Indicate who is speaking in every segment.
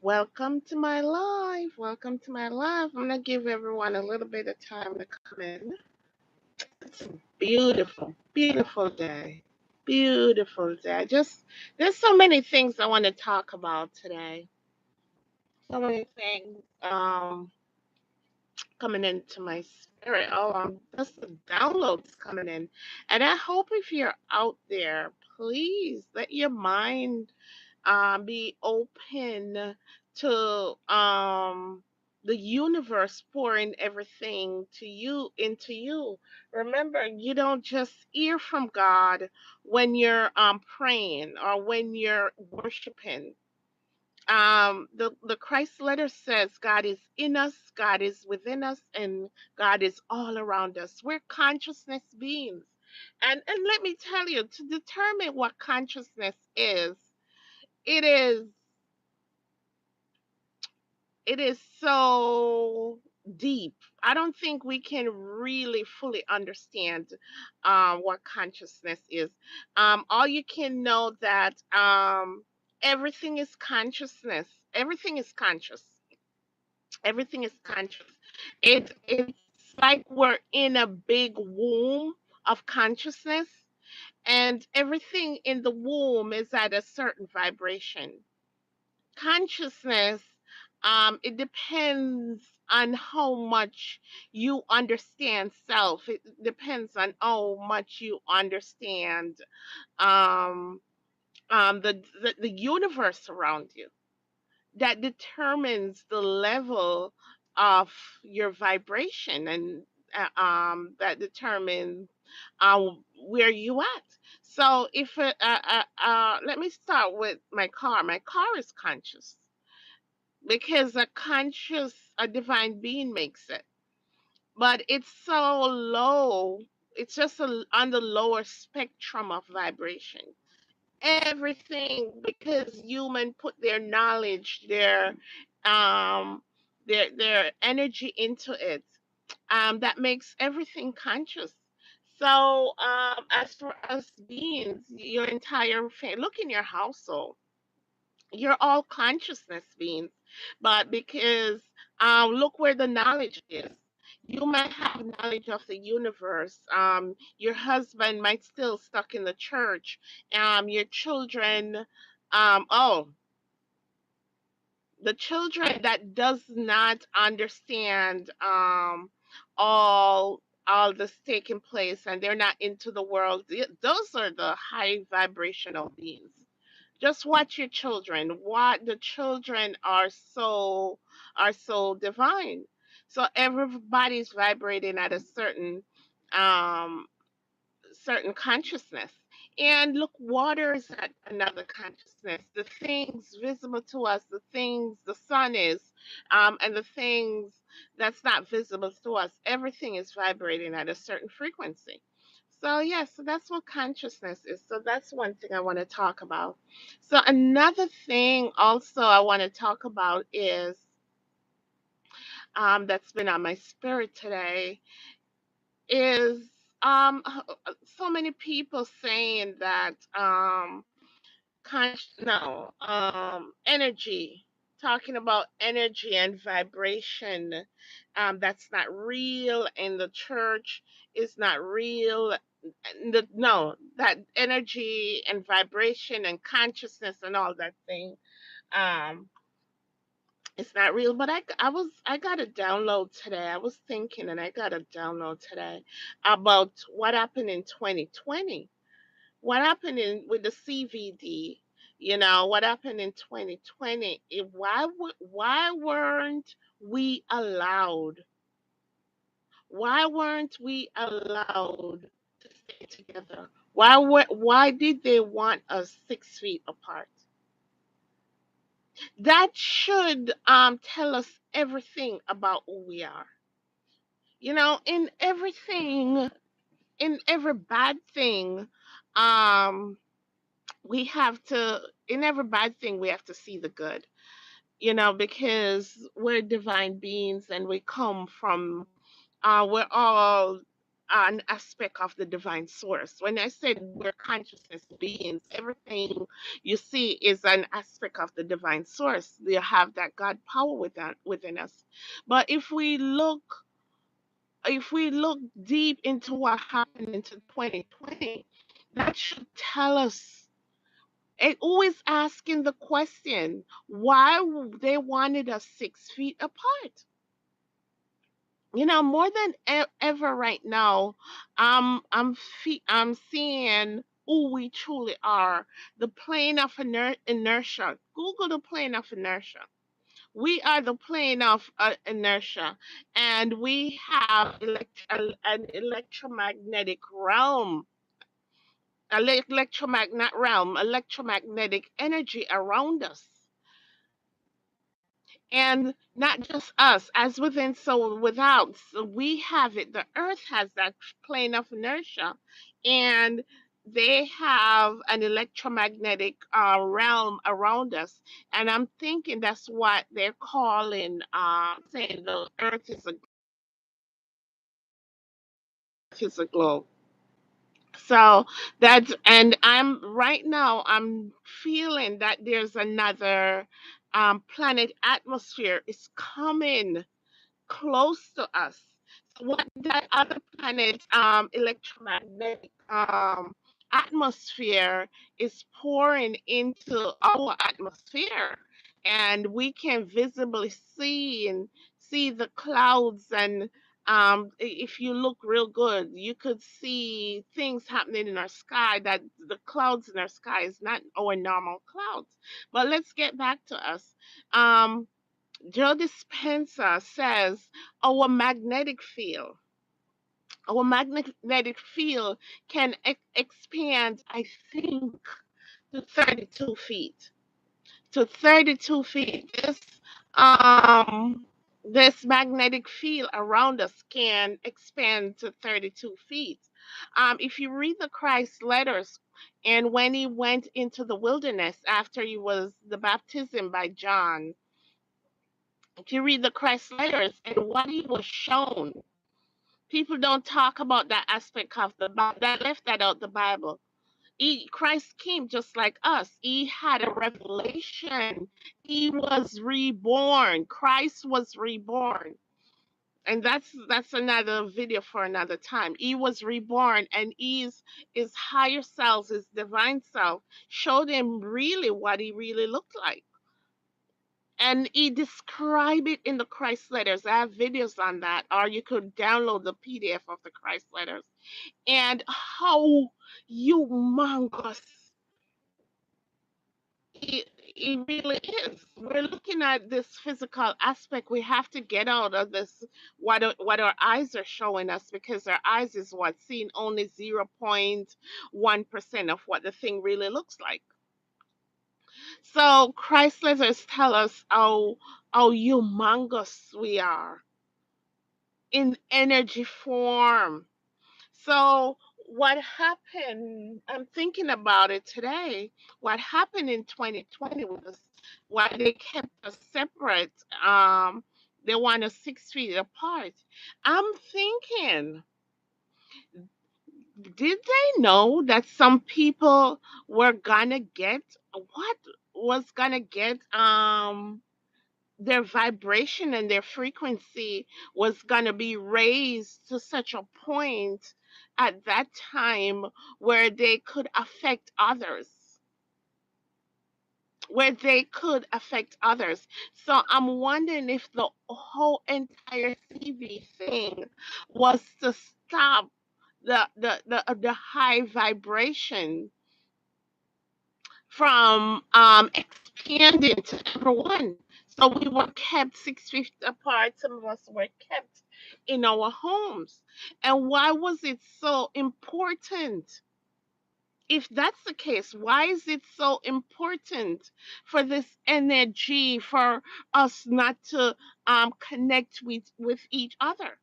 Speaker 1: Welcome to my live. Welcome to my live. I'm gonna give everyone a little bit of time to come in. It's a beautiful, beautiful day. Beautiful day. Just there's so many things I want to talk about today. So many things coming into my spirit. Just the downloads coming in. And I hope if you're out there, please let your mind be open to the universe pouring everything to you into you. Remember, you don't just hear from God when you're praying or when you're worshiping. The Christ letter says God is in us, God is within us, and God is all around us. We're consciousness beings. And let me tell you, to determine what consciousness is, it is it is so deep. I don't think we can really fully understand what consciousness is. All you can know that everything is consciousness. Everything is conscious. Everything is conscious. It's like we're in a big womb of consciousness, and everything in the womb is at a certain vibration. Consciousness, it depends on how much you understand self. It depends on how much you understand um, the universe around you. That determines the level of your vibration, and that determines where you at. So if let me start with my car. My car is conscious because a divine being makes it, but it's so low. It's just on the lower spectrum of vibration. Everything, because human put their knowledge, um their energy into it, that makes everything conscious. So as for us beings, your entire look in your household, you're all consciousness beings. But because look where the knowledge is. You might have knowledge of the universe. Your husband might still stuck in the church. Your children, oh, the children that does not understand all this taking place, and they're not into the world. Those are the high vibrational beings. Just watch your children. What the children are so divine. So everybody's vibrating at a um certain consciousness. And look, water is at another consciousness. The things visible to us, the things the sun is, and the things that's not visible to us, everything is vibrating at a certain frequency. So, yeah, so that's what consciousness is. So, that's one thing I want to talk about. So, another thing also I want to talk about is that's been on my spirit today is so many people saying that no energy, talking about energy and vibration, that's not real, and the church is not real. No, that energy and vibration and consciousness and all that thing, um it's not real. But I got a download today. I was thinking, and I got a download today about what happened in 2020. What happened with the CVD? What happened in 2020? Why weren't we allowed? Why weren't we allowed to stay together? Why did they want us 6 feet apart? That should tell us everything about who we are. In everything, in every bad thing, um, we have to in every bad thing we have to see the good. Because we're divine beings, and we're all an aspect of the divine source. When I said we're consciousness beings, everything you see is an aspect of the divine source. They have that God power within us. But if we look deep into what happened into 2020, that should tell us. It always asking the question why they wanted us 6 feet apart. More than ever right now, I'm seeing who we truly are. The plane of inertia. Google the plane of inertia. We are the plane of inertia, and we have an electromagnetic realm, electromagnetic energy around us. And not just us, as within, so without. So we have it. The earth has that plane of inertia, and they have an electromagnetic realm around us. And I'm thinking that's what they're calling, saying the earth is a globe. So and I'm feeling that there's another planet atmosphere is coming close to us. So what that other planet's electromagnetic atmosphere is pouring into our atmosphere, and we can visibly see the clouds. And if you look real good, you could see things happening in our sky, that the clouds in our sky is not our normal clouds. But let's get back to us. Um, Joe Dispenza says our magnetic field, our magnetic field can expand, I think, to 32 feet. To 32 feet. This magnetic field around us can expand to 32 feet. If you read the Christ letters, and when he went into the wilderness after he was the baptism by John, if you read the Christ letters and what he was shown, people don't talk about that aspect of the Bible. That left that out the Bible. Christ came just like us. He had a revelation. He was reborn. Christ was reborn. And that's another video for another time. He was reborn, and his higher self, his divine self, showed him really what he really looked like. And he described it in the Christ letters. I have videos on that, or you could download the PDF of the Christ letters. And how humongous it really is. We're looking at this physical aspect. We have to get out of this what our eyes are showing us, because our eyes is what seeing only 0.1% of what the thing really looks like. So Christ letters tell us how humongous we are in energy form. So what happened, I'm thinking about it today, what happened in 2020 was why they kept us separate. They want us 6 feet apart. I'm thinking, did they know that some people were gonna get what was gonna get their vibration and their frequency was going to be raised to such a point at that time where they could affect others, so I'm wondering if the whole entire CV thing was to stop the high vibration from expanding to everyone. So we were kept 6 feet apart. Some of us were kept in our homes. And why was it so important? If that's the case, why is it so important for this energy for us not to connect with each other?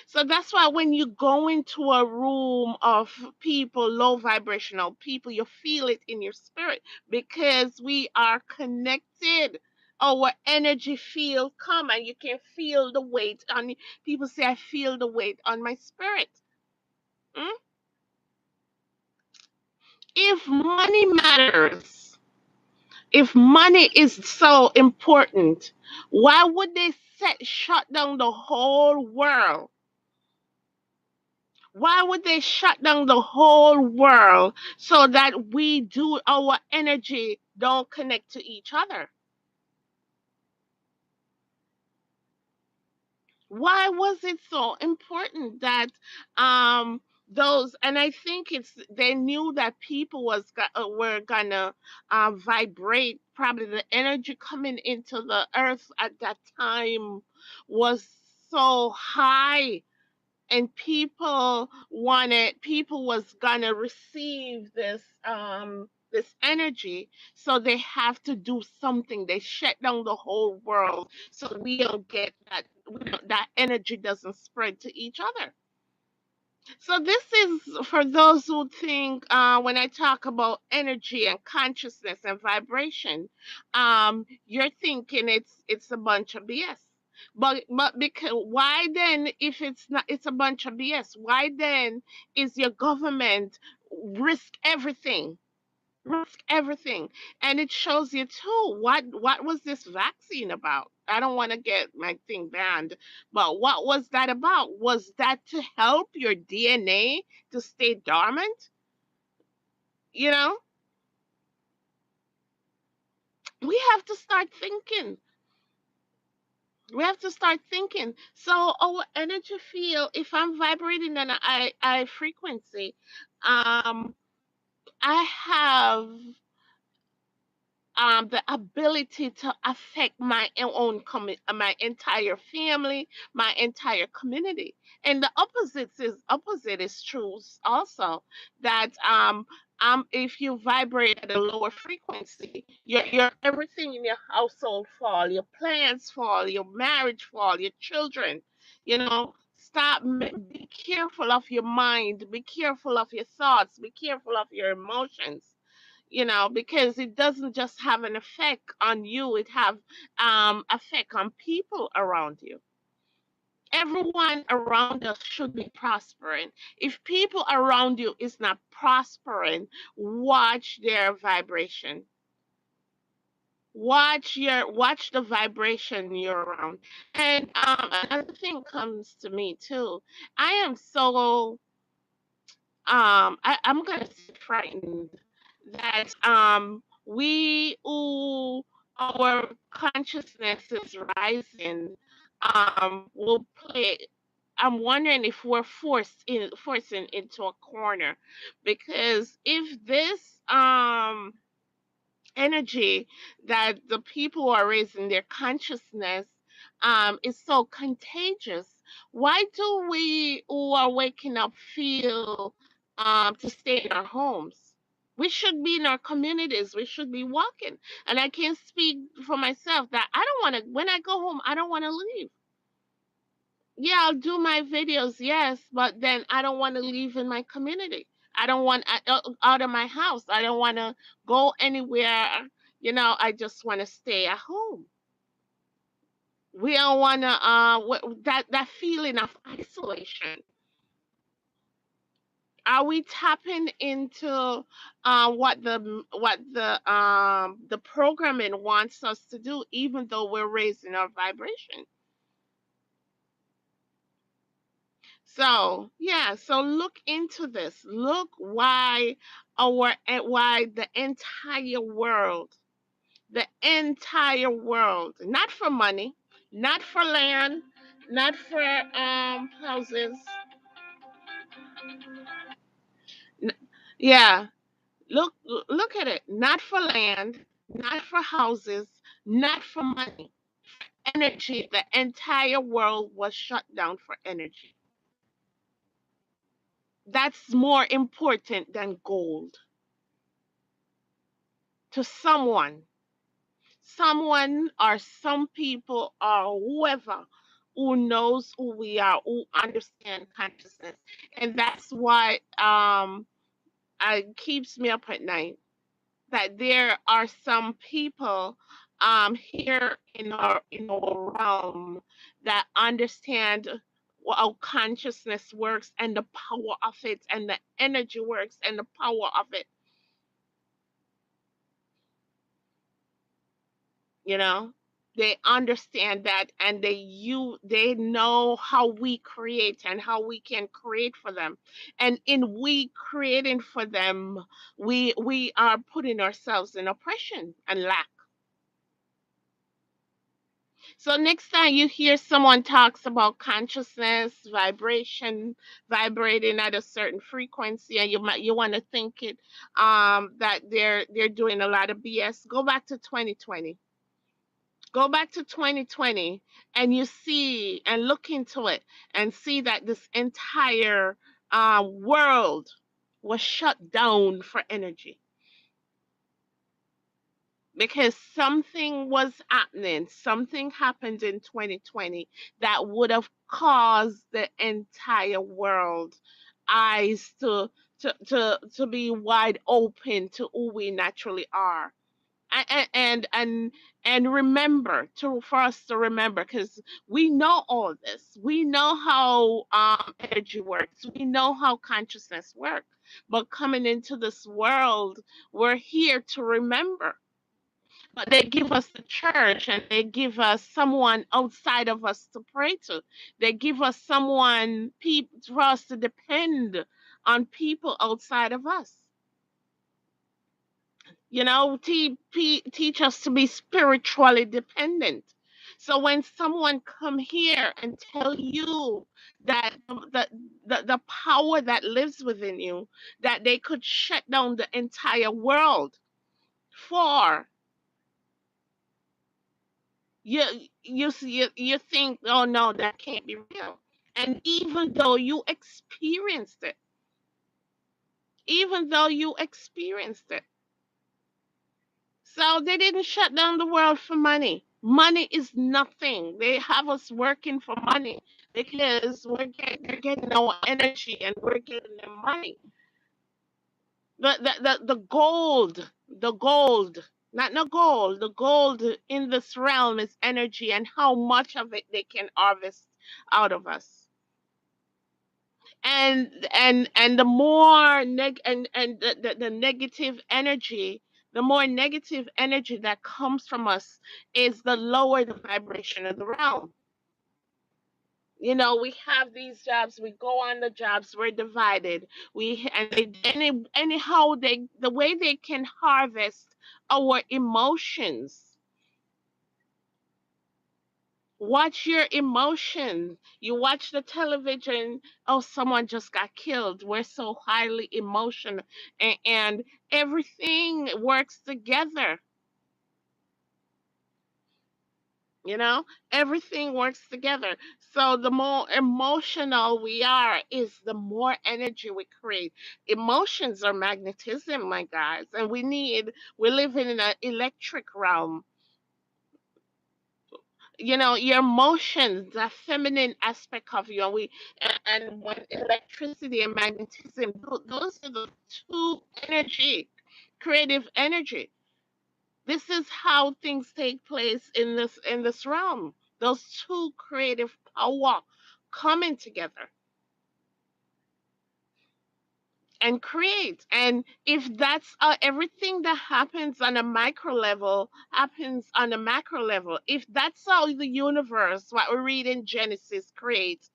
Speaker 1: So that's why when you go into a room of people, low vibrational people, you feel it in your spirit, because we are connected. Our energy field come, and you can feel the weight on. People say, I feel the weight on my spirit. Mm? If money matters, if money is so important, why would they shut down the whole world? Why would they shut down the whole world so that we do our energy don't connect to each other? Why was it so important that those, and I think it's they knew that people were gonna vibrate, probably the energy coming into the earth at that time was so high, and people was gonna receive this energy, so they have to do something. They shut down the whole world so we don't get that, that energy doesn't spread to each other. So this is for those who think, when I talk about energy and consciousness and vibration, you're thinking it's a bunch of BS. But because why then, if it's not, it's a bunch of BS? Why then is your government risk everything? Risk everything, and it shows you too what was this vaccine about. I don't want to get my thing banned, but what was that about? Was that to help your DNA to stay dormant? You know, we have to start thinking. We have to start thinking. So our energy field, if I'm vibrating on a I frequency, um I have the ability to affect my my entire family, my entire community. And the opposite is true also. That if you vibrate at a lower frequency, your everything in your household fall, your plans fall, your marriage fall, your children, you know. Be careful of your mind, be careful of your thoughts, be careful of your emotions, because it doesn't just have an effect on you, it have effect on people around you. Everyone around us should be prospering. If people around you is not prospering, watch their vibration. Watch the vibration you're around. And another thing comes to me too. I am so I'm gonna say frightened that we who our consciousness is rising will play. I'm wondering if we're forcing into a corner, because if this energy that the people are raising their consciousness is so contagious, why do we who are waking up feel to stay in our homes? We should be in our communities. We should be walking. And I can speak for myself that I don't want to, when I go home, I don't want to leave. Yeah, I'll do my videos, yes, but then I don't want to leave in my community. I don't want out of my house. I don't want to go anywhere. I just want to stay at home. We don't want to that feeling of isolation. Are we tapping into what the programming wants us to do, even though we're raising our vibration? So, yeah, so look into this. Look why the entire world, not for money, not for land, not for houses. N- yeah, look at it. Not for land, not for houses, not for money. Energy, the entire world was shut down for energy. That's more important than gold to someone or some people or whoever who knows who we are, who understand consciousness. And that's why it keeps me up at night, that there are some people here in our realm that understand how consciousness works and the power of it and the energy works and the power of it, you know. They understand that, and they know how we create and how we can create for them. And in we creating for them, we are putting ourselves in oppression and lack. So next time you hear someone talks about consciousness, vibration, vibrating at a certain frequency, and you want to think it that they're doing a lot of BS, go back to 2020. Go back to 2020 and you see and look into it and see that this entire world was shut down for energy because something was happening. Something happened in 2020 that would have caused the entire world eyes to be wide open to who we naturally are. And remember to for us to remember, because we know all this, we know how energy works, we know how consciousness works, but coming into this world, we're here to remember. But they give us the church and they give us someone outside of us to pray to. They give us someone people for us to depend on, people outside of us, teach us to be spiritually dependent. So when someone come here and tell you that the power that lives within you, that they could shut down the entire world for you, you think, oh no, that can't be real. And even though you experienced it, so they didn't shut down the world for money. Money is nothing. They have us working for money because they're getting our energy and we're getting their money. The gold, not the gold. The gold in this realm is energy and how much of it they can harvest out of us. And the more the negative energy, the more negative energy that comes from us is the lower the vibration of the realm. We have these jobs, we go on the jobs, we're divided. We and they anyhow they the way they can harvest our emotions. Watch your emotions. You watch the television. Oh, someone just got killed. We're so highly emotional, and everything works together. You know, everything works together. So the more emotional we are, is the more energy we create. Emotions are magnetism, my guys, and we live in an electric realm. Your emotions, the feminine aspect of you, and when electricity and magnetism, those are the two energy, creative energy. This is how things take place in this realm. Those two creative power coming together and create. And if that's everything that happens on a micro level happens on a macro level, if that's how the universe, what we read in Genesis, creates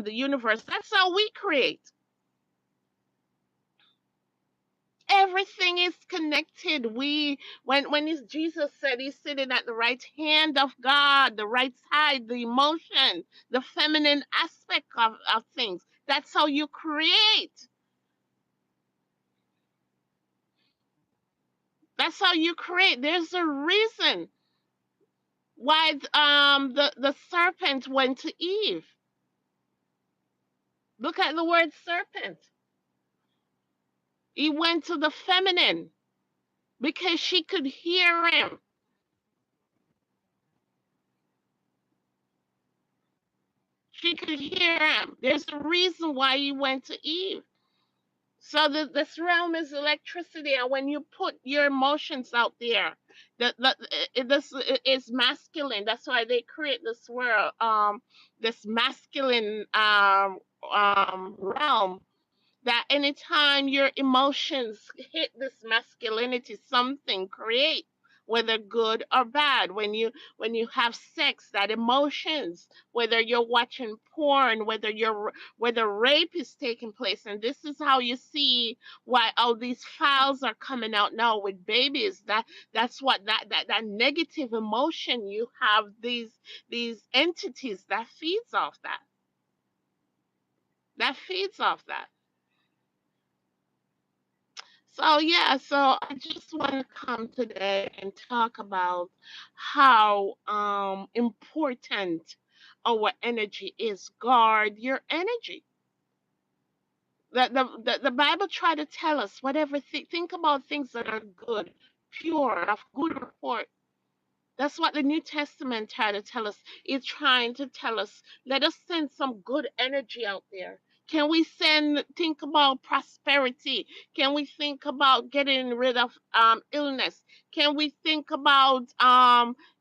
Speaker 1: the universe, that's how we create. Everything is connected. Jesus said he's sitting at the right hand of God, the right side, the emotion, the feminine aspect of things, that's how you create. That's how you create. There's a reason why the serpent went to Eve. Look at the word serpent. He went to the feminine because she could hear him. She could hear him. There's a reason why he went to Eve. So this realm is electricity, and when you put your emotions out there, This is masculine. That's why they create this world, this masculine realm, that anytime your emotions hit this masculinity, something create, whether good or bad. When you have sex, that emotions, whether you're watching porn, whether rape is taking place. And this is how you see why all these files are coming out now with babies. That's what that negative emotion, you have these entities that feeds off that. So yeah, so I just want to come today and talk about how important our energy is. Guard your energy. The Bible try to tell us whatever think about things that are good, pure, of good report. That's what the New Testament try to tell us. It's trying to tell us, let us send some good energy out there. Can we think about prosperity? Can we think about getting rid of illness? Can we think about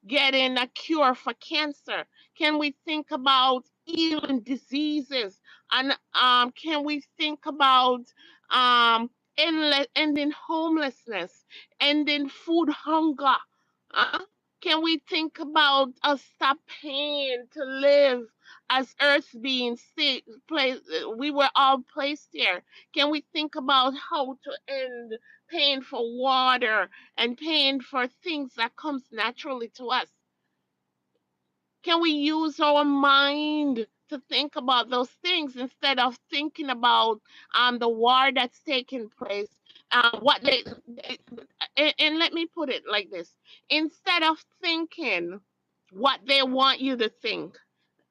Speaker 1: getting a cure for cancer? Can we think about healing diseases? And can we think about ending homelessness, ending food hunger? Uh, can we think about us stop paying to live as earth beings? We were all placed here. Can we think about how to end paying for water and paying for things that comes naturally to us? Can we use our mind to think about those things instead of thinking about the war that's taking place? What and let me put it like this: instead of thinking what they want you to think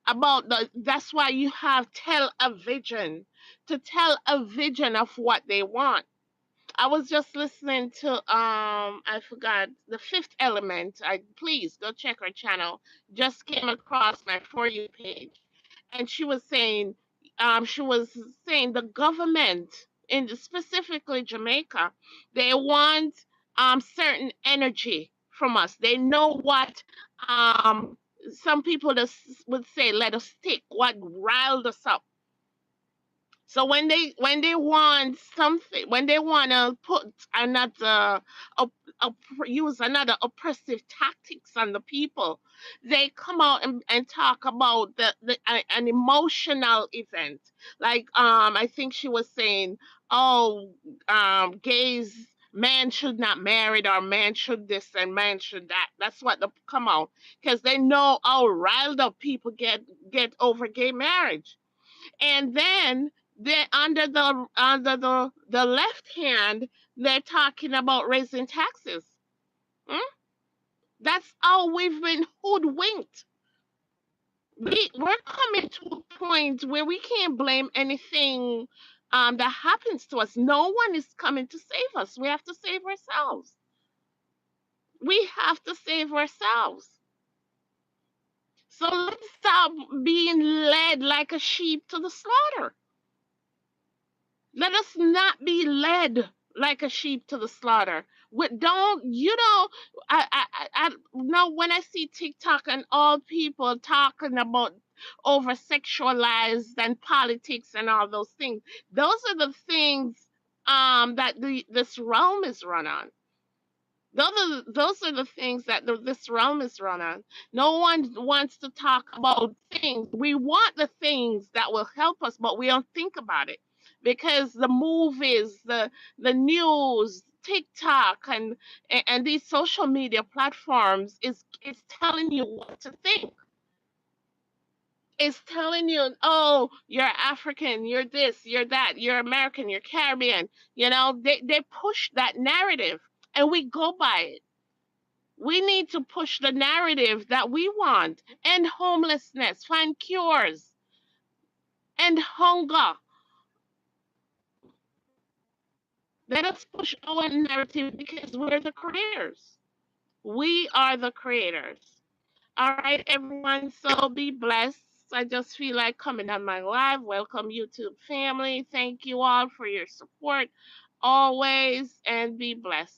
Speaker 1: about, that's why you have tell a vision, to tell a vision of what they want. I was just listening to I forgot the Fifth Element. I Please go check her channel. Just came across my For You page, and she was saying the government, in specifically Jamaica, they want certain energy from us. They know what um some people just would say, let us stick what riled us up. So when they want something, when they want to put another use another oppressive tactics on the people, they come out and talk about an emotional event. Like I think she was saying, oh, gays, man should not marry, or man should this and man should that. That's what they come out, because they know how riled up people get over gay marriage. And then they under the left hand, they're talking about raising taxes. Hmm? That's how we've been hoodwinked. We're coming to a point where we can't blame anything that happens to us. No one is coming to save us. We have to save ourselves. We have to save ourselves. So let's stop being led like a sheep to the slaughter. Let us not be led like a sheep to the slaughter. Don't you know? No. When I see TikTok and all people talking about over sexualized and politics and all those things, those are the things that this realm is run on. Those are the things that this realm is run on. No one wants to talk about things. We want the things that will help us, but we don't think about it, because the movies, the news, TikTok, and these social media platforms is telling you what to think. It's telling you, oh, you're African, you're this, you're that, you're American, you're Caribbean. They push that narrative, and we go by it. We need to push the narrative that we want, end homelessness, find cures, end hunger. Let us push our narrative, because we're the creators. We are the creators. All right, everyone. So be blessed. I just feel like coming on my live. Welcome, YouTube family. Thank you all for your support always, and be blessed.